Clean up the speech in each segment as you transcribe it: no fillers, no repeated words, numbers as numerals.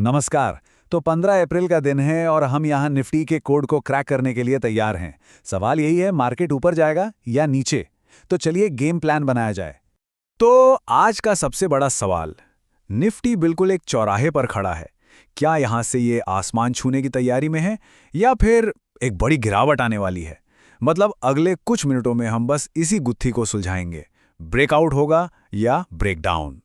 नमस्कार। तो 15 अप्रैल का दिन है और हम यहाँ निफ्टी के कोड को क्रैक करने के लिए तैयार हैं। सवाल यही है, मार्केट ऊपर जाएगा या नीचे? तो चलिए गेम प्लान बनाया जाए। तो आज का सबसे बड़ा सवाल, निफ्टी बिल्कुल एक चौराहे पर खड़ा है। क्या यहाँ से ये आसमान छूने की तैयारी में है या फिर एक बड़ी गिरावट आने वाली है? मतलब अगले कुछ मिनटों में हम बस इसी गुत्थी को सुलझाएंगे। ब्रेकआउट होगा या ब्रेकडाउन?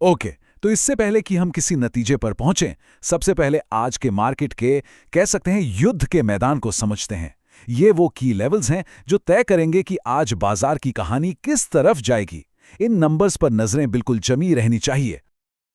ओके, तो इससे पहले कि हम किसी नतीजे पर पहुंचें, सबसे पहले आज के मार्केट के कह सकते हैं युद्ध के मैदान को समझते हैं। ये वो की लेवल्स हैं जो तय करेंगे कि आज बाजार की कहानी किस तरफ जाएगी। इन नंबर्स पर नजरें बिल्कुल जमी रहनी चाहिए।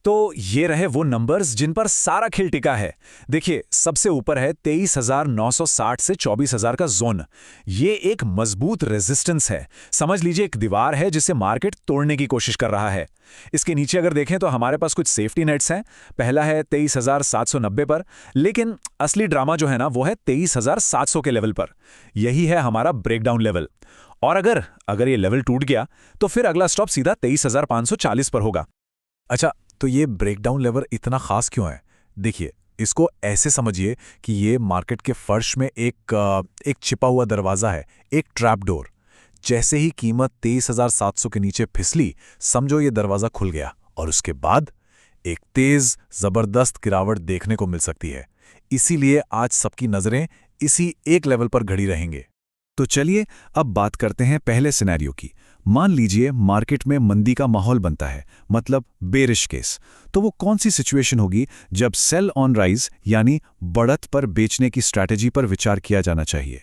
तो ये रहे वो नंबर्स जिन पर सारा खेल टिका है। देखिए, सबसे ऊपर है 23,960 से 24,000 का जोन। ये एक मजबूत रेजिस्टेंस है। समझ लीजिए एक दीवार है जिसे मार्केट तोड़ने की कोशिश कर रहा है। इसके नीचे अगर देखें तो हमारे पास कुछ सेफ्टी नेट्स हैं। पहला है 23,790 पर, लेकिन असली ड्रामा जो है ना वो है 23,700 के लेवल पर। यही है हमारा ब्रेकडाउन लेवल। और अगर ये लेवल टूट गया तो फिर अगला स्टॉप सीधा 23,540 पर होगा। अच्छा, तो ये ब्रेकडाउन लेवल इतना खास क्यों है? देखिए, इसको ऐसे समझिए कि ये मार्केट के फर्श में एक छिपा हुआ दरवाजा है, एक ट्रैप डोर। जैसे ही कीमत 23,700 के नीचे फिसली, समझो ये दरवाजा खुल गया और उसके बाद एक तेज जबरदस्त गिरावट देखने को मिल सकती है। इसीलिए आज सबकी नजरें इसी एक लेवल पर घड़ी रहेंगे। तो चलिए अब बात करते हैं पहले सिनेरियो की। मान लीजिए मार्केट में मंदी का माहौल बनता है, मतलब बेरिश केस। तो वो कौन सी सिचुएशन होगी जब सेल ऑन राइज यानी बढ़त पर बेचने की स्ट्रैटेजी पर विचार किया जाना चाहिए?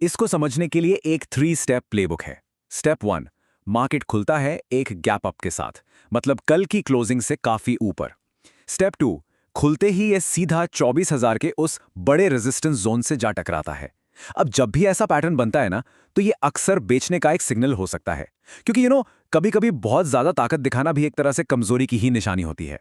इसको समझने के लिए एक 3 स्टेप प्लेबुक है। स्टेप 1, मार्केट खुलता है एक गैप अप के साथ, मतलब कल की क्लोजिंग से काफी ऊपर। स्टेप 2, खुलते ही ये सीधा 24,000 के उस बड़े रेजिस्टेंस जोन से जा टकराता है। अब जब भी ऐसा पैटर्न बनता है ना, तो ये अक्सर बेचने का एक सिग्नल हो सकता है, क्योंकि कभी-कभी बहुत ज्यादा ताकत दिखाना भी एक तरह से कमजोरी की ही निशानी होती है।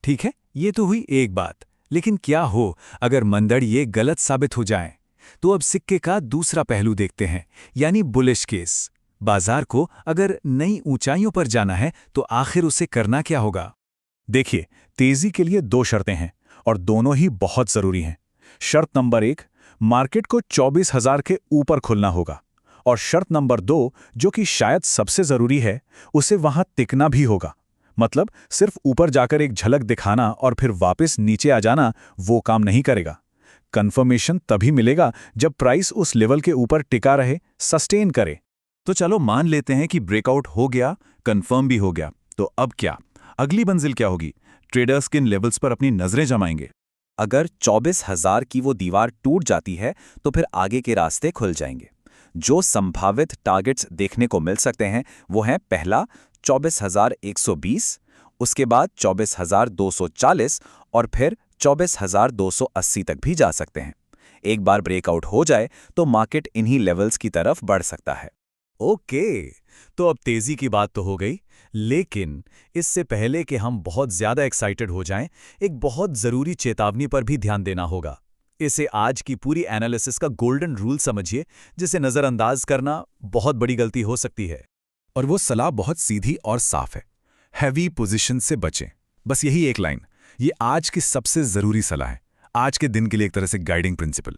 ठीक है, ये तो हुई एक बात। लेकिन क्या हो अगर मंदड़ ये गलत साबित हो जाए? तो अब सिक्के का दूसरा पहलू देखते हैं, यानी बुलिश केस। बाजार को अगर नई ऊंचाइयों पर जाना है तो आखिर उसे करना क्या होगा? देखिए, तेजी के लिए 2 शर्तें हैं और दोनों ही बहुत जरूरी हैं। शर्त नंबर 1, मार्केट को 24,000 के ऊपर खुलना होगा। और शर्त नंबर 2, जो कि शायद सबसे जरूरी है, उसे वहां टिकना भी होगा। मतलब सिर्फ ऊपर जाकर एक झलक दिखाना और फिर वापस नीचे आ जाना वो काम नहीं करेगा। कंफर्मेशन तभी मिलेगा जब प्राइस उस लेवल के ऊपर टिका रहे, सस्टेन करे। तो चलो मान लेते हैं कि ब्रेकआउट हो गया, कंफर्म भी हो गया। तो अब क्या? अगली मंजिल क्या होगी? ट्रेडर्स किन लेवल्स पर अपनी नजरें जमाएंगे? अगर 24,000 की वो दीवार टूट जाती है तो फिर आगे के रास्ते खुल जाएंगे। जो संभावित टारगेट्स देखने को मिल सकते हैं वो हैं, पहला 24,120, उसके बाद 24,240 और फिर 24,280 तक भी जा सकते हैं। एक बार ब्रेकआउट हो जाए तो मार्केट इन्हीं लेवल्स की तरफ बढ़ सकता है। ओके, तो अब तेजी की बात तो हो गई, लेकिन इससे पहले कि हम बहुत ज्यादा एक्साइटेड हो जाएं, एक बहुत जरूरी चेतावनी पर भी ध्यान देना होगा। इसे आज की पूरी एनालिसिस का गोल्डन रूल समझिए, जिसे नजरअंदाज करना बहुत बड़ी गलती हो सकती है। और वो सलाह बहुत सीधी और साफ है, हैवी पोजीशन से बचें। बस यही एक लाइन, ये आज की सबसे जरूरी सलाह है, आज के दिन के लिए एक तरह से गाइडिंग प्रिंसिपल।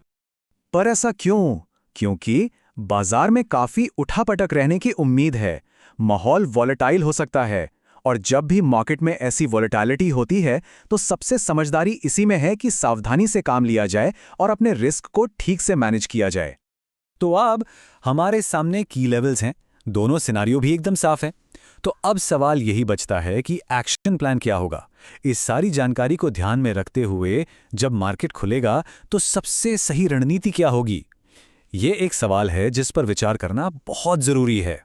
पर ऐसा क्यों? क्योंकि बाजार में काफी उठापटक रहने की उम्मीद है। माहौल वॉलेटाइल हो सकता है, और जब भी मार्केट में ऐसी वॉलेटिलिटी होती है तो सबसे समझदारी इसी में है कि सावधानी से काम लिया जाए और अपने रिस्क को ठीक से मैनेज किया जाए। तो अब हमारे सामने की लेवल्स हैं, दोनों सिनारियो भी एकदम साफ है। तो अब सवाल यही बचता है कि एक्शन प्लान क्या होगा। इस सारी जानकारी को ध्यान में रखते हुए जब मार्केट खुलेगा तो सबसे सही रणनीति क्या होगी? ये एक सवाल है जिस पर विचार करना बहुत जरूरी है।